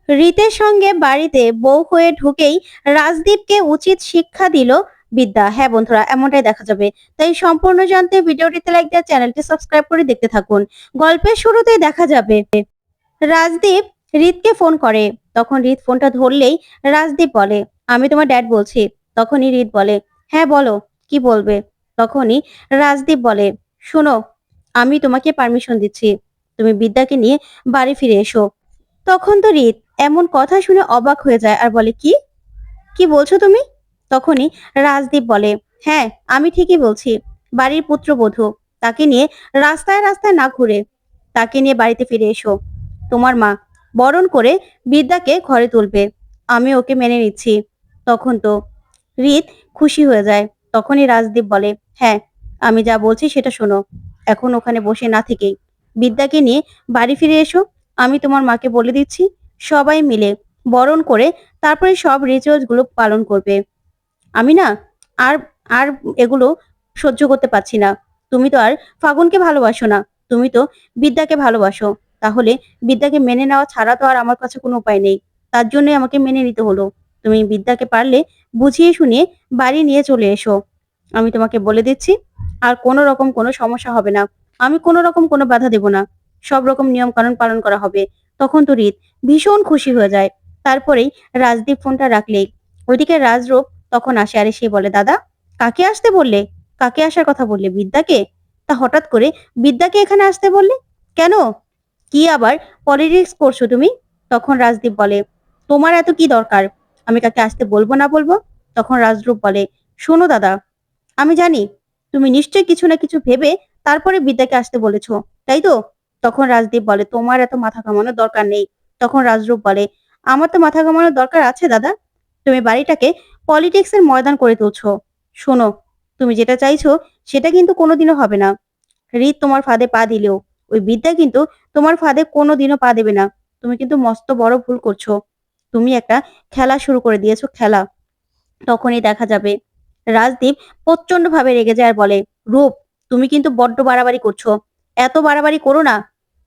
রীতের সঙ্গে বাড়িতে বউ হয়ে ঢুকেই রাজদীপকে উচিত শিক্ষা দিল বিদ্যা। হ্যাঁ বন্ধুরা, এমনটাই দেখা যাবে। তাই সম্পূর্ণ জানতে ভিডিওটিতে লাইক দিয়ে চ্যানেলটি সাবস্ক্রাইব করে দেখতে থাকুন। গল্পের শুরুতেই দেখা যাবে রাজদীপ রীতকে ফোন করে। তখন রীত ফোনটা ধরলেই রাজদীপ বলে, আমি তোমার ড্যাড বলছি। তখনই রীত বলে, হ্যাঁ বলো, কি বলবে? তখনই রাজদীপ বলে, শোনো, আমি তোমাকে পারমিশন দিচ্ছি, তুমি বিদ্যাকে নিয়ে বাড়ি ফিরে এসো। তখন তো রীত এমন কথা শুনে অবাক হয়ে যায় আর বলে, কি কি বলছো তুমি? তখনই রাজদীপ বলে, হ্যাঁ আমি ঠিকই বলছি, বাড়ির পুত্রবধূ, তাকে নিয়ে রাস্তায় রাস্তায় না ঘুরে তাকে নিয়ে বাড়িতে ফিরে এসো। তোমার মা বরণ করে বিদ্যাকে ঘরে তুলবে, আমি ওকে মেনে নিচ্ছি। তখন তো রীত খুশি হয়ে যায়। তখনই রাজদীপ বলে, হ্যাঁ আমি যা বলছি সেটা শোনো, এখন ওখানে বসে না থেকেই বিদ্যাকে নিয়ে বাড়ি ফিরে এসো। আমি তোমার মাকে বলে দিচ্ছি, সবাই মিলে বরণ করে তারপরে সব রিচুয়ালস গুলো পালন করবে। আমি না আর আর এগুলো সহ্য করতে পারছি না। তুমি তো আর ফাগুনকে ভালোবাসো না, তুমি তো বিদ্যাকে ভালোবাসো। তাহলে বিদ্যাকে মেনে নেওয়া ছাড়া তো আর আমার কাছে কোনো উপায় নেই। তার জন্যই আমাকে মেনে নিতে হলো। তুমি বিদ্যাকে পারলে বুঝিয়ে শুনিয়ে বাড়ি নিয়ে চলে এসো। আমি তোমাকে বলে দিচ্ছি, আর কোনো রকম কোনো সমস্যা হবে না। আমি কোনো রকম কোনো বাধা দেব না। সব রকম নিয়ম কানুন পালন করা হবে। তখন তো রীত ভীষণ খুশি হয়ে যায়। তারপরেই রাজদীপ ফোনটা রাখলেই ওইদিকে রাজরূপ তখন আসে আর সে বলে, দাদা কাকে আসতে বললে? কাকে আসার কথা বললে? বিদ্যাকে? তা হঠাৎ করে বিদ্যাকে এখানে আসতে বললে কেন? কি আবার পলিটিক্স করছো তুমি? তখন রাজদীপ বলে, তোমার এত কি দরকার আমি কাকে আসতে বলবো না বলবো? তখন রাজরূপ বলে, শোনো দাদা, আমি জানি তুমি নিশ্চয়ই কিছু না কিছু ভেবে তারপরে বিদ্যাকে আসতে বলেছো, তাই তো? তখন রাজদীপ বলে, তোমার এত মাথা ঘামানোর দরকার নেই। তখন রাজরূপ বলে, আমার তো মাথা ঘামানোর দরকার আছে দাদা। তুমি বাড়িটাকে পলিটিক্স এর ময়দান করে তুলছো। শোনো, তুমি যেটা চাইছো সেটা কিন্তু কোনোদিনও হবে না। রীত তোমার ফাঁদে পা দিলেও ওই বিদ্যা কিন্তু তোমার ফাঁদে কোনোদিনও পা দেবে না। তুমি কিন্তু মস্ত বড় ভুল করছো। তুমি একটা খেলা শুরু করে দিয়েছো, খেলা। তখনই দেখা যাবে রাজদীপ প্রচন্ড ভাবে রেগে যায় আর বলে, রূপ তুমি কিন্তু বড্ড বাড়াবাড়ি করছো, এত বাড়াবাড়ি করো না।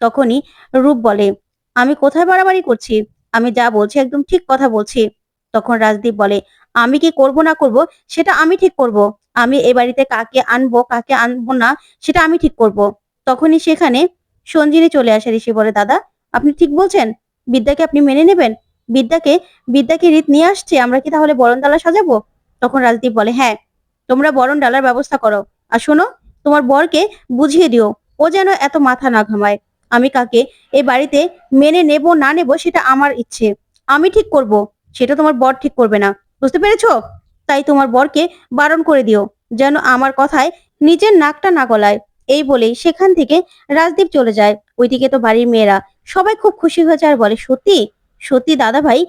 তখনই রূপ বলে, আমি কোথায় বাড়াবাড়ি করছি? আমি যা বলছি একদম ঠিক কথা বলছি। তখন রাজদীপ বলে, আমি কি করব না করব সেটা আমি ঠিক করব। আমি এই বাড়িতে কাকে আনবো কাকে আনবো না সেটা আমি ঠিক করব। তখনই সেখানে সঞ্জিনী চলে আসে, ঋষি বলে, দাদা আপনি ঠিক বলছেন, বিদ্যাকে আপনি মেনে নেবেন? বিদ্যাকে বিদ্যাকে রীত নিয়ে আসছে, আমরা কি তাহলে বরণডালা সাজাবো? তখন রাজদীপ বলে, হ্যাঁ তোমরা বরণডালার ব্যবস্থা করো। আর শোনো, তোমার বরকে বুঝিয়ে দিও ও যেন এত মাথা না ঘামায়। আমি কাকে এই বাড়িতে মেনে নেব না নেব সেটা আমার ইচ্ছে, আমি ঠিক করব, সেটা তোমার বর ঠিক করবে না। বুঝতে পেরেছো? তাই তোমার বরকে বারণ করে দিও যেন আমার কথায় নিজের নাকটা না গলায়। এই বলেই সেখান থেকে রাজদীপ চলে যায়। ওইদিকে তো বাড়ির মেয়েরা সবাই খুব খুশি হয়েছে আর বলে, সত্যি সত্যি দাদা ভাই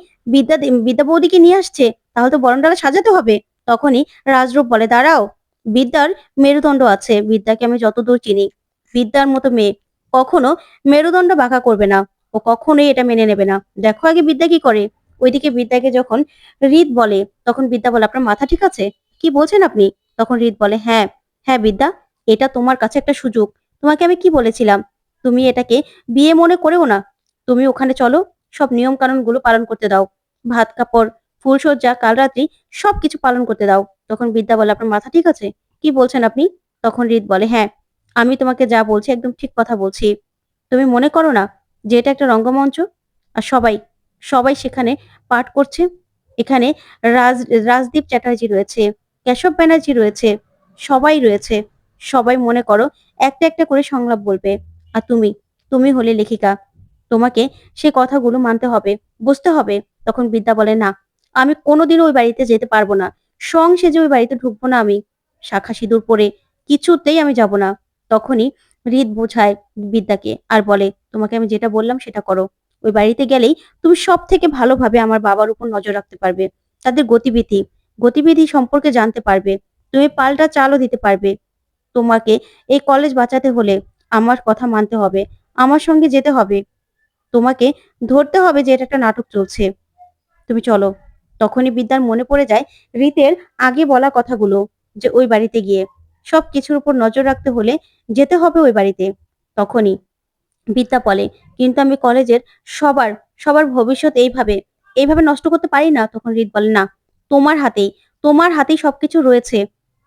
বিদ্যা বৌদিকে নিয়ে আসছে, তাহলে তো বরণডালা সাজাতে হবে। তখনই রাজরূপ বলে, দাঁড়াও, বিদ্যার মেরুদণ্ড আছে, বিদ্যাকে আমি যতদূর চিনি, বিদ্যার মতো মেয়ে কখনো মেরুদণ্ড বাঁকা করবে না। ও কখনোই এটা মেনে নেবে না। দেখো আগে বিদ্যা কি করে। ওইদিকে বিদ্যাকে যখন রীত বলে, তখন বিদ্যা বলে, আপনার মাথা ঠিক আছে? কি বলছেন আপনি? তখন রীত বলে, হ্যাঁ হ্যাঁ বিদ্যা, এটা তোমার কাছে একটা সুযোগ। তোমাকে আমি কি বলেছিলাম? তুমি এটাকে বিয়ে মনে করেও না। তুমি ওখানে চলো, সব নিয়ম কানুন গুলো পালন করতে দাও। ভাত কাপড় ফুলসজ্জা কাল রাত্রি সবকিছু পালন করতে দাও। তখন বিদ্যা বলে, আপনার মাথা ঠিক আছে? কি বলছেন আপনি? তখন রীত বলে, হ্যাঁ আমি তোমাকে যা বলছি একদম ঠিক কথা বলছি। তুমি মনে করো না যে এটা একটা রঙ্গমঞ্চ? আর সবাই সবাই সেখানে পাঠ করছে। এখানে রাজ রাজদীপ চ্যাটার্জি রয়েছে, কেশব ব্যানার্জি রয়েছে, সবাই রয়েছে। সবাই মনে করো একটা একটা করে সংলাপ বলবে। আর তুমি তুমি হলে লেখিকা, তোমাকে সে কথাগুলো মানতে হবে, বুঝতে হবে। তখন বিদ্যা বলে, না আমি কোনোদিনও ওই বাড়িতে যেতে পারবো না। সং সেজে ওই বাড়িতে ঢুকবো না আমি, শাখা সিঁদুর পরে কিছুতেই আমি যাব না। তখনই হৃদ বোঝায় বিদ্যাকে আর বলে, তোমাকে আমি যেটা বললাম সেটা করো। ওই বাড়িতে গেলেই তুমি সব থেকে ভালোভাবে আমার বাবার উপর নজর রাখতে পারবে, তাদের গতিবিধি গতিবিধি সম্পর্কে জানতে পারবে। তুমি পাল্টা চালও দিতে পারবে। তোমাকে এই কলেজ বাঁচাতে হলে আমার কথা মানতে হবে, আমার সঙ্গে যেতে হবে। তোমাকে ধরতে হবে যে এটা একটা নাটক চলছে। তুমি চলো। তখনই বিদ্যার মনে পড়ে যায় রীতের আগে বলা কথাগুলো, যে ওই বাড়িতে গিয়ে সবকিছুর উপর নজর রাখতে হলে যেতে হবে ওই বাড়িতে। তখনই বিদ্যা বলে, কিন্তু আমি কলেজের সবার সবার ভবিষ্যৎ এইভাবে এইভাবে নষ্ট করতে পারি না। তখন রিত বলে, না, তোমার হাতেই তোমার হাতেই সবকিছু রয়েছে,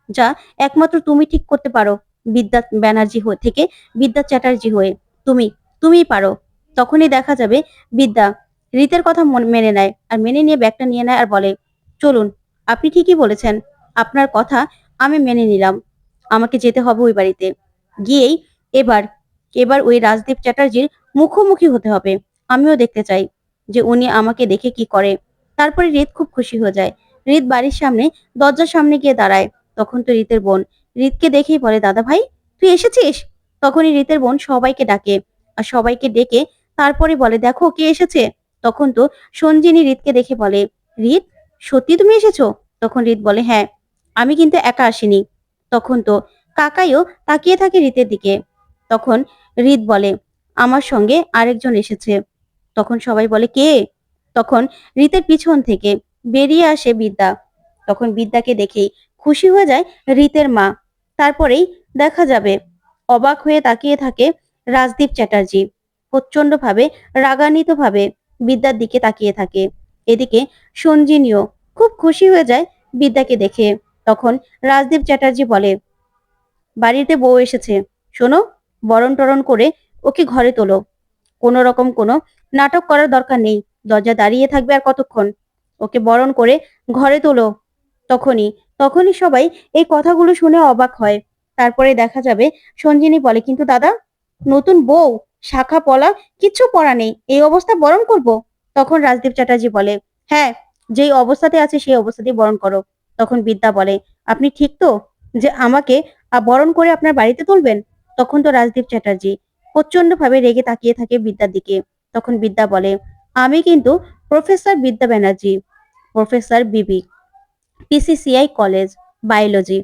যা একমাত্র তুমি ঠিক করতে পারো। বিদ্যা ব্যানার্জি হয়ে থেকে বিদ্যা চ্যাটার্জি হয়ে তুমি তুমিই পারো। তখনই দেখা যাবে বিদ্যা রিতের কথা মেনে নেয়, আর মেনে নিয়ে ব্যাগটা নিয়ে নেয় আর বলে, চলুন, আপনি ঠিকই বলেছেন, আপনার কথা আমি মেনে নিলাম, আমাকে যেতে হবে ওই বাড়িতে। গিয়েই এবার এবার ওই রাজদীপ চ্যাটার্জির মুখোমুখি হতে হবে। আমিও দেখতে চাই যে উনি আমাকে দেখে কি করে। তারপরে রিত খুব খুশি হয়ে যায়। রিত বাড়ির সামনে দরজার সামনে গিয়ে দাঁড়ায়। তখন তো রিতের বোন রিতকে দেখেই বলে, দাদা ভাই, তুই এসেছিস? তখনই রিতের বোন সবাইকে ডাকে, আর সবাইকে ডেকে তারপরে বলে, দেখো কে এসেছে। তখন তো সঞ্জিনী রিতকে দেখে বলে, রিত, সত্যি তুমি এসেছো? তখন রিত বলে, হ্যাঁ, আমি কিন্তু একা আসিনি। তখন তো কাকাইও তাকিয়ে থাকে রিতের দিকে। তখন রিত বলে, আমার সঙ্গে আরেকজন এসেছে। তখন সবাই বলে, কে? তখন রিতের পিছন থেকে বেরিয়ে আসে বিদ্যা। তখন বিদ্যাকে দেখেই খুশি হয়ে যায় রিতের মা। তারপরেই দেখা যাবে অবাক হয়ে তাকিয়ে থাকে রাজদীপ চ্যাটার্জি, প্রচন্ড ভাবে রাগান্বিত ভাবে বিদ্যার দিকে তাকিয়ে থাকে। এদিকে সঞ্জিনীও খুব খুশি হয়ে যায় বিদ্যাকে দেখে। তখন রাজদীপ চ্যাটার্জি বলে, বাড়িতে বউ এসেছে, শোনো, বরণ টরণ করে ওকে ঘরে তোলো। কোনো রকম কোনো নাটক করার দরকার নেই, দরজা দাঁড়িয়ে থাকবে আর কতক্ষণ, ওকে বরণ করে ঘরে তোলো। তখনই তখনই সবাই এই কথাগুলো শুনে অবাক হয়। তারপরে দেখা যাবে সঞ্জিনী বলে, কিন্তু দাদা, নতুন বউ, শাখা পলা কিচ্ছু পরা নেই, এই অবস্থা বরণ করব? তখন রাজদীপ চ্যাটার্জি বলে, হ্যাঁ, যেই অবস্থাতে আছে সেই অবস্থাতেই বরণ করো। তখন বিদ্যা বলে, আপনি ঠিক তো যে আমাকে বরণ করে আপনার বাড়িতে তুলবেন? তখন তো রাজদীপ চ্যাটার্জি প্রচন্ড ভাবে রেগে তাকিয়ে থাকে বিদ্যার দিকে। তখন বিদ্যা বলে, আমি কিন্তু প্রফেসর বিদ্যা ব্যানার্জি, প্রফেসর বিবি, পিসিসিআই কলেজ, বায়োলজি।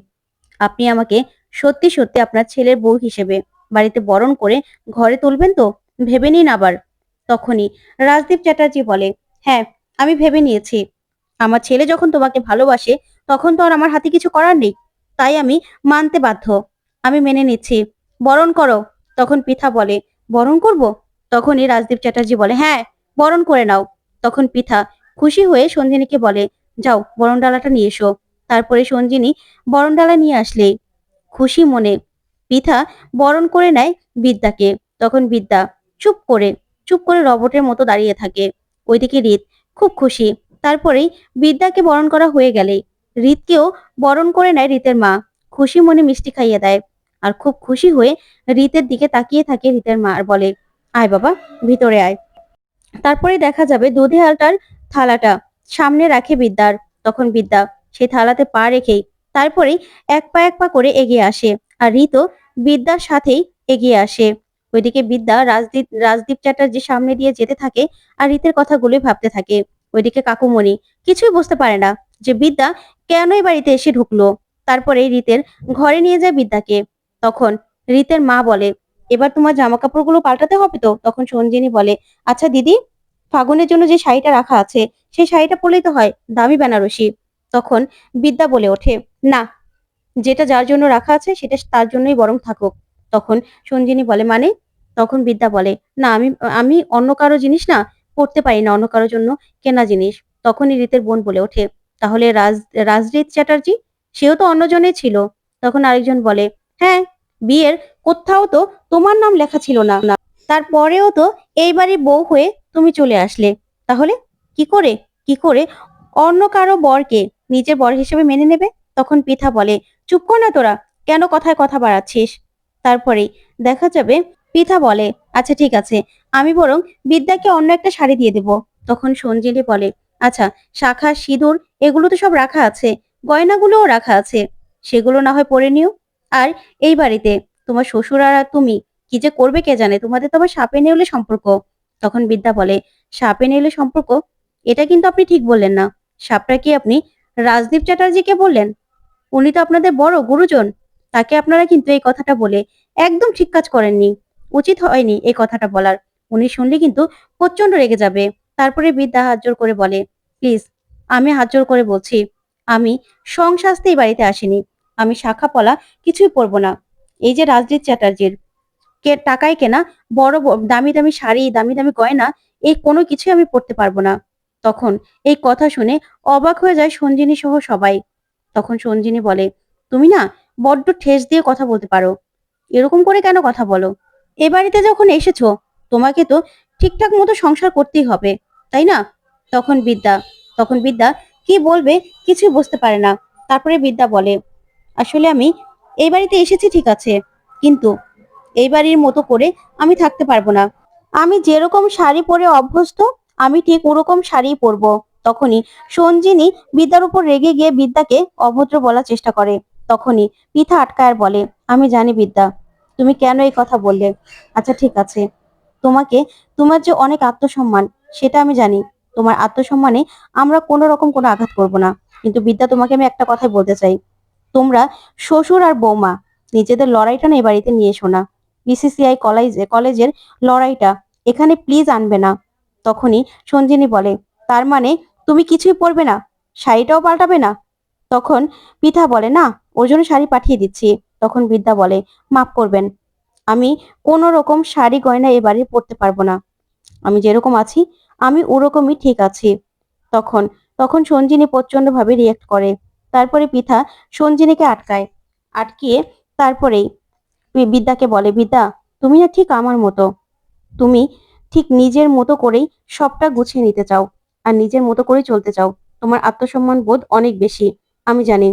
আপনি আমাকে সত্যি সত্যি আপনার ছেলের বউ হিসেবে বাড়িতে বরণ করে ঘরে তুলবেন তো? ভেবে নিন আবার। তখনই রাজদীপ চ্যাটার্জি বলে, হ্যাঁ, আমি ভেবে নিয়েছি। আমার ছেলে যখন তোমাকে ভালোবাসে, তখন তো আর আমার হাতে কিছু করার নেই, তাই আমি মানতে বাধ্য। আমি মেনে নিচ্ছি, বরণ করো। তখন পৃথা বলে, বরণ করব? তখনই রাজদীপ চ্যাটার্জি বলে, হ্যাঁ, বরণ করে নাও। তখন পৃথা খুশি হয়ে সঞ্জিনীকে বলে, যাও, বরণ ডালাটা নিয়ে এসো। তারপরে সঞ্জিনী বরণ ডালা নিয়ে আসলেই খুশি মনে পৃথা বরণ করে নেয় বিদ্যাকে। তখন বিদ্যা চুপ করে চুপ করে রবটের মতো দাঁড়িয়ে থাকে। ওইদিকে রিত খুব খুশি। তারপরেই বিদ্যাকে বরণ করা হয়ে গেলে রিতকেও বরণ করে নেয় রিতের মা। খুশি মনে মিষ্টি খাইয়ে দেয়, আর খুব খুশি হয়ে রিতের দিকে তাকিয়ে থাকে রিতের মা আর বলে, আয় বাবা, ভিতরে আয়। তারপরে দেখা যাবে দুধে আলটার থালাটা সামনে রাখে বিদ্যার। তখন বিদ্যা সেই থালাতে পা রেখেই তারপরেই এক পা করে এগিয়ে আসে, আর ঋতও বিদ্যার সাথেই এগিয়ে আসে। ওইদিকে বিদ্যা রাজদীপ চ্যাটার্জির সামনে দিয়ে যেতে থাকে, আর রিতের কথাগুলোই ভাবতে থাকে। ওইদিকে কাকুমণি কিছুই বুঝতে পারে না যে বিদ্যা কেনই বাড়িতে এসে ঢুকলো। তারপরে রিতের ঘরে নিয়ে যায় বিদ্যাকে। তখন রিতের মা বলে, এবার তোমার জামা কাপড়গুলো পাল্টাতে হবে তো? তখন সঞ্জিনী বলে, আচ্ছা দিদি, ফাগুনের জন্য যে শাড়িটা রাখা আছে সেই শাড়িটা পরলেই তো হয়, দামি বেনারসি। তখন বিদ্যা বলে ওঠে, না, যেটা যার জন্য রাখা আছে সেটা তার জন্যই বরং থাকুক। তখন সঞ্জিনী বলে, মানে? তখন বিদ্যা বলে, না, আমি আমি অন্য কারো জিনিস না পড়তে পারি না, অন্য কারোর জন্য কেনা জিনিস। তখনই রিতের বোন বলে ওঠে, তাহলে রাজদীপ চ্যাটার্জি, সেও তো অন্যজনের ছিল। তখন আরেকজন বলে, হ্যাঁ, বিয়ের কোথাও তো তোমার নাম লেখা ছিল না, তারপরেও তো এইবারই বউ হয়ে তুমি চলে আসলে, তাহলে কি করে কি করে অন্য কারো বরকে নিজের বর হিসেবে মেনে নেবে? তখন পৃথা বলে, চুপ কর না তোরা, কেন কথায় কথা বাড়াচ্ছিস? তারপরেই দেখা যাবে পৃথা বলে, আচ্ছা ঠিক আছে, আমি বরং বিদ্যাকে অন্য একটা শাড়ি দিয়ে দেব। তখন সঞ্জিনী বলে, আচ্ছা, শাখা সিঁদুর এগুলো তো সব রাখা আছে, গয়নাগুলোও রাখা আছে, সেগুলো না হয় পরে নিও। আর এই বাড়িতে তোমার শ্বশুর আর তুমি কি যে করবে কে জানে, তোমাদের তো আবার সাপে নেউলে সম্পর্ক। তখন বিদ্যা বলে, সাপে নেউলে সম্পর্ক? এটা কিন্তু আপনি ঠিক বললেন না। সাপটা কি আপনি রাজদীপ চ্যাটার্জিকে বললেন? উনি তো আপনাদের বড় গুরুজন, তাকে আপনারা কিন্তু এই কথাটা বলে একদম ঠিক কাজ করেননি, উচিত হয়নি এই কথাটা বলার। উনি শুনলে কিন্তু প্রচন্ড রেগে যাবে। তারপরে বিদ্যা হাত জোর করে বলে, প্লিজ, আমি হাত জোর করে বলছি, আমি সংসাস্তে এই বাড়িতে আসিনি, আমি শাখা পলা কিছুই পরবো না। এই যে রাজদীপ চ্যাটার্জির টাকায় কেনা বড় দামি দামি শাড়ি, দামি দামি গয়না, এই কোনো কিছুই আমি পড়তে পারবো না। তখন এই কথা শুনে অবাক হয়ে যায় সঞ্জিনী সহ সবাই। তখন সঞ্জিনী বলে, তুমি না বড্ড ঠেস দিয়ে কথা বলতে পারো। এরকম করে কেন কথা বলো? এ বাড়িতে যখন এসেছো তোমাকে তো ঠিকঠাক মতো সংসার করতেই হবে, তাই না? তখন বিদ্যা তখন বিদ্যা কি বলবে কিছুই বুঝতে পারে না। তারপরে বিদ্যা বলে, আসলে আমি এই বাড়িতে এসেছি ঠিক আছে, কিন্তু এই বাড়ির মতো করে আমি থাকতে পারবো না। আমি যেরকম শাড়ি পরে অভ্যস্ত আমি ঠিক ওরকম শাড়ি পরবো। তখনই সঞ্জিনী বিদ্যার উপর রেগে গিয়ে বিদ্যাকে অভদ্র বলার চেষ্টা করে। তখনই পিঠা আটকায় আর বলে, আমি জানি বিদ্যা তুমি কেন এই কথা বললে। আচ্ছা ঠিক আছে, তোমাকে তোমার যে অনেক আত্মসম্মান সেটা আমি জানি। তোমার আত্মসম্মানে আমরা কোনো রকম কোনো আঘাত করব না। কিন্তু বিদ্যা তোমাকে আমি একটা কথাই বলতে চাই, তোমরা শ্বশুর আর বৌমা নিজেদের লড়াইটা না এই বাড়িতে নিয়ে এসো না। বিসিসিআই কলেজের লড়াইটা এখানে প্লিজ আনবে না। তখনই সঞ্জিনী বলে, তার মানে তুমি কিছুই পরবে না, শাড়িটাও পাল্টাবে না? তখন পিঠা বলে, না, ওর জন্য শাড়ি পাঠিয়ে দিচ্ছি। তখন বিদ্যা বলে, মাফ করবেন, আমি কোনো রকম শাড়ি গয়না এ বাড়ি পরতে পারবো না। আমি যেরকম আছি আমি ওরকমই ঠিক আছি। তখন তখন সঞ্জিনী প্রচন্ডভাবে রিয়েক্ট করে। তারপরে পিঠা সঞ্জিনীকে আটকিয়ে তারপরেই বিদ্যাকে বলে, বিদ্যা তুমি না ঠিক আমার মতো, তুমি ঠিক নিজের মতো করেই সবটা গুছিয়ে নিতে চাও আর নিজের মতো করেই চলতে চাও। তোমার আত্মসম্মান বোধ অনেক বেশি, আমি জানি।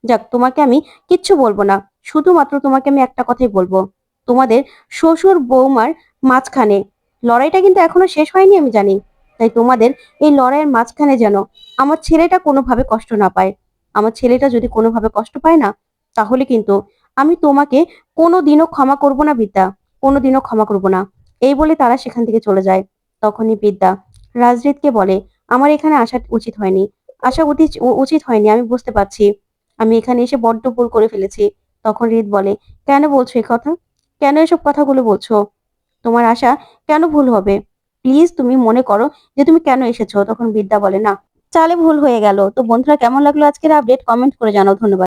যাক, তোমাকে আমি কিচ্ছু বলবো না, শুধুমাত্র তোমাকে আমি একটা কথাই বলবো, তোমাদের শ্বশুর বৌমার মাঝখানে লড়াইটা কিন্তু এখনো শেষ হয়নি আমি জানি। তাই তোমাদের এই লড়াইয়ের মাঝখানে যেন আমার ছেলেটা কোনোভাবে কষ্ট না পায়। আমার ছেলেটা যদি কোনোভাবে কষ্ট পায় না, তাহলে কিন্তু আমি তোমাকে কোনোদিনও ক্ষমা করব না বিদ্যা, কোনোদিনও ক্ষমা করব না। এই বলে তারা সেখান থেকে চলে যায়। তখনই বিদ্যা রাজরিতকে বলে, আমার এখানে আসা উচিত হয়নি, উচিত হয়নি, আমি বুঝতে পারছি আমি এখানে এসে বড্ড ভুল করে ফেলেছি। তখন রিত বলে, কেন বলছো এই কথা? কেন এসব কথাগুলো বলছো? তোমার আশা কেন ভুল হবে? প্লিজ তুমি মনে করো যে তুমি কেন এসেছো। তখন বিদ্যা বলে, না, চালে ভুল হয়ে গেল। তো বন্ধুরা, কেমন লাগলো আজকের আপডেট? কমেন্ট করে জানাও। ধন্যবাদ।